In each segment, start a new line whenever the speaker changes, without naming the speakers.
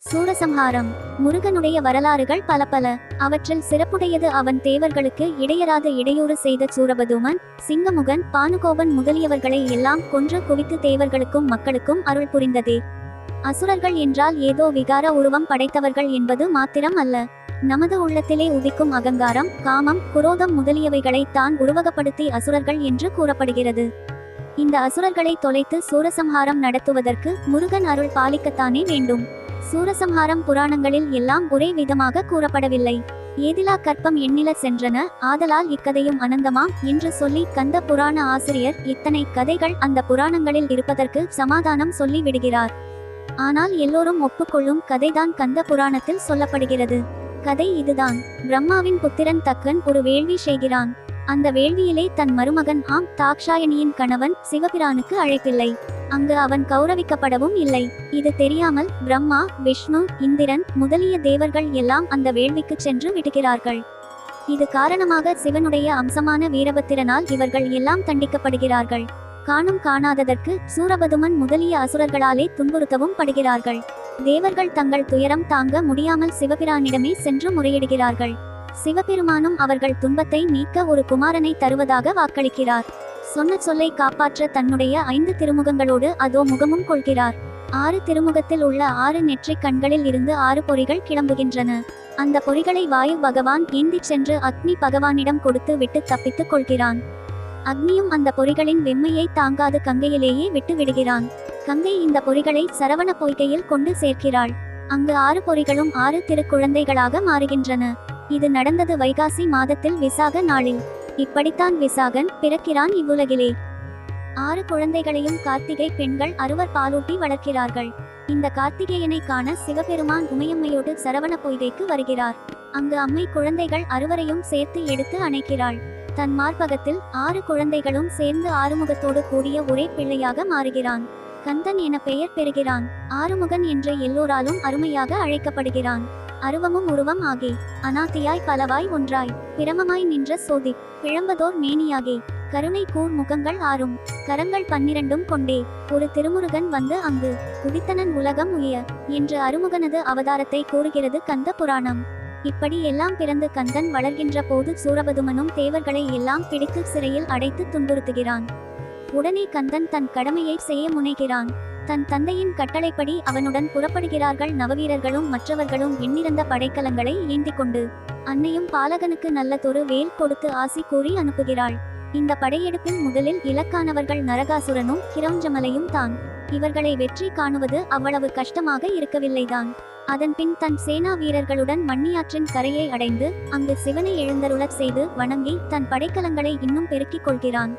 சூரசம்ஹாரம். முருகனுடைய வரலாறுகள் பல பல. அவற்றில் சிறப்புடையது அவன் தேவர்களுக்கு இடையராத இடையூறு செய்த சூரபதுமன், சிங்கமுகன், பானுகோபன் முதலியவர்களை எல்லாம் கொன்று குவித்து தேவர்களுக்கும் மக்களுக்கும் அருள் புரிந்ததே. அசுரர்கள் என்றால் ஏதோ விகார உருவம் படைத்தவர்கள் என்பது மாத்திரம் அல்ல. நமது உள்ளத்திலே உதிக்கும் அகங்காரம், காமம், குரோதம் முதலியவைகளை தான் உருவகப்படுத்தி அசுரர்கள் என்று கூறப்படுகிறது. இந்த அசுரர்களை தொலைத்து சூரசம்ஹாரம் நடத்துவதற்கு முருகன் அருள் பாலிக்கத்தானே வேண்டும். சூரசம்ஹாரம் புராணங்களில் எல்லாம் ஒரே விதமாக கூறப்படவில்லை. ஏதிலா கற்பம் எண்ணில சென்றன, ஆதலால் இக்கதையும் அனந்தமாம் என்று சொல்லி கந்த புராண ஆசிரியர் இத்தனை கதைகள் அந்த புராணங்களில் இருப்பதற்கு சமாதானம் சொல்லி விடுகிறார். ஆனால் எல்லோரும் ஒப்புக்கொள்ளும் கதைதான் கந்த புராணத்தில் சொல்லப்படுகிறது. கதை இதுதான். பிரம்மாவின் புத்திரன் தக்கன் ஒரு வேள்வி செய்கிறான். அந்த வேள்வியிலே தன் மருமகன் தாக்ஷாயணியின் கணவன் சிவபிரானுக்கு அழைப்பில்லை. அங்கு அவன் கௌரவிக்கப்படவும் இல்லை. இது தெரியாமல் பிரம்மா, விஷ்ணு, இந்திரன் முதலிய தேவர்கள் எல்லாம் அந்த வேள்விக்கு சென்று விடுகிறார்கள். இது காரணமாக சிவனுடைய அம்சமான வீரபத்திரனால் இவர்கள் எல்லாம் தண்டிக்கப்படுகிறார்கள். காணும் காணாததற்கு சூரபதுமன் முதலிய அசுரர்களாலே துன்புறுத்தவும் படுகிறார்கள். தேவர்கள் தங்கள் துயரம் தாங்க முடியாமல் சிவபிரானிடமே சென்று முறையிடுகிறார்கள். சிவபெருமானும் அவர்கள் துன்பத்தை நீக்க ஒரு குமாரனை தருவதாக வாக்களிக்கிறார். சொன்ன சொல்லை காப்பாற்ற தன்னுடைய 5 திருமுகங்களோடு அதோ முகமும் கொள்கிறார். 6 திருமுகத்தில் உள்ள 6 நெற்றிக் கண்களில் இருந்து 6 பொறிகள் கிளம்புகின்றன. அந்த பொறிகளை வாயு பகவான் ஏந்திச் சென்று அக்னி பகவானிடம் கொடுத்து விட்டு தப்பித்துக் கொள்கிறான். அக்னியும் அந்த பொறிகளின் வெம்மையை தாங்காது கங்கையிலேயே விட்டு விடுகிறான். கங்கை இந்த பொறிகளை சரவண பொய்கையில் கொண்டு சேர்க்கிறாள். அங்கு 6 பொறிகளும் 6 திருக்குழந்தைகளாக மாறுகின்றன. இது நடந்தது வைகாசி மாதத்தில் விசாக நாளில். இப்படித்தான் விசாகன் பிறக்கிறான் இவ்வுலகிலே. 6 குழந்தைகளையும் கார்த்திகை பெண்கள் 6 பாலூட்டி வளர்க்கிறார்கள். இந்த கார்த்திகேயனை காண சிவபெருமான் உமையம்மையோடு சரவண பொய்கைக்கு வருகிறார். அங்கு அம்மை குழந்தைகள் 6வரையும் சேர்த்து எடுத்து அணைக்கிறாள். தன் மார்பகத்தில் 6 குழந்தைகளும் சேர்ந்து ஆறுமுகத்தோடு கூடிய ஒரே பிள்ளையாக மாறுகிறான். கந்தன் என பெயர் பெறுகிறான். ஆறுமுகன் என்று எல்லோராலும் அருமையாக அழைக்கப்படுகிறான். அருவமும் உருவம் ஆகி அநாத்தியாய் பலவாய் ஒன்றாய் பிரமமாய் நின்ற சோதி பிழம்பதோர் மேனியாகி கருணை கூர் முகங்கள் 6 கரங்கள் 12 கொண்டே ஒரு திருமுருகன் வந்து அங்கு உதித்தனன் உலகம் உய என்று அருமுகனது அவதாரத்தை கூறுகிறது கந்த புராணம். இப்படி எல்லாம் பிறந்து கந்தன் வளர்கின்ற போது சூரபதுமனும் தேவர்களை எல்லாம் பிடித்து சிறையில் அடைத்து துன்புறுத்துகிறான். உடனே கந்தன் தன் கடமையை செய்ய முனைகிறான். தன் தந்தையின் கட்டளைப்படி அவனுடன் புறப்படுகிறார்கள் நவவீரர்களும் மற்றவர்களும் எண்ணிறந்த படைக்கலங்களை ஏந்தி கொண்டு. அன்னையும் பாலகனுக்கு நல்லதொரு வேல் கொடுத்து ஆசி கூறி அனுப்புகிறாள். இந்த படையெடுப்பில் முதலில் இலக்கானவர்கள் நரகாசுரனும் கிரௌஞ்சமலையும் தான். இவர்களை வெற்றி காணுவது அவ்வளவு கஷ்டமாக இருக்கவில்லைதான். அதன்பின் தன் சேனா வீரர்களுடன் மண்ணியாற்றின் கரையை அடைந்து அங்கு சிவனை எழுந்தருளச் செய்து வணங்கி தன் படைக்கலங்களை இன்னும் பெருக்கிக் கொள்கிறான்.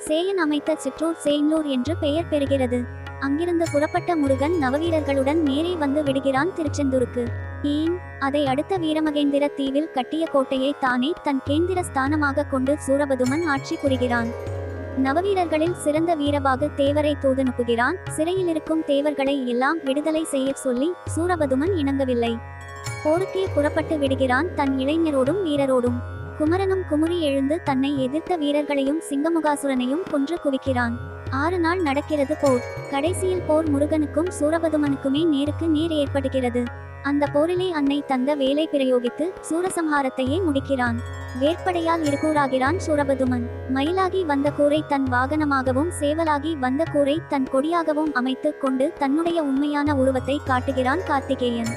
சேயன் அமைத்த சிற்றூர் சேய்லூர் என்று பெயர் பெறுகிறது. அங்கிருந்து புறப்பட்ட முருகன் நவவீரர்களுடன் நேரே வந்து விடுகிறான் திருச்செந்தூருக்கு. ஏன், அதை அடுத்த வீரமகேந்திர தீவில் கட்டிய கோட்டையை தானே தன் கேந்திர ஸ்தானமாக கொண்டு சூரபதுமன் ஆட்சி புரிகிறான். நவவீரர்களில் சிறந்த வீரபாகு தேவரை தூதனுப்புகிறான். சிறையில் இருக்கும் தேவர்களை எல்லாம் விடுதலை செய்ய சொல்லி சூரபதுமன் இணங்கவில்லை. போருக்கே புறப்பட்டு விடுகிறான் தன் இளைஞரோடும் வீரரோடும். குமரனும் குமுறி எழுந்து தன்னை எதிர்த்த வீரர்களையும் சிங்கமுகாசுரனையும் கொன்று குவிக்கிறான். 6 நாள் நடக்கிறது போர். கடைசியில் போர் முருகனுக்கும் சூரபதுமனுக்குமே நேருக்கு நேர் ஏற்படுகிறது. அந்த போரிலே அன்னை தந்த வேலை பிரயோகித்து சூரசம்ஹாரத்தையே முடிக்கிறான். வேற்படையால் இருகூறாகிறான் சூரபதுமன். மயிலாகி வந்த கூரை தன் வாகனமாகவும் சேவலாகி வந்த கூரை தன் கொடியாகவும் அமைத்து கொண்டு தன்னுடைய உண்மையான உருவத்தை காட்டுகிறான் கார்த்திகேயன்.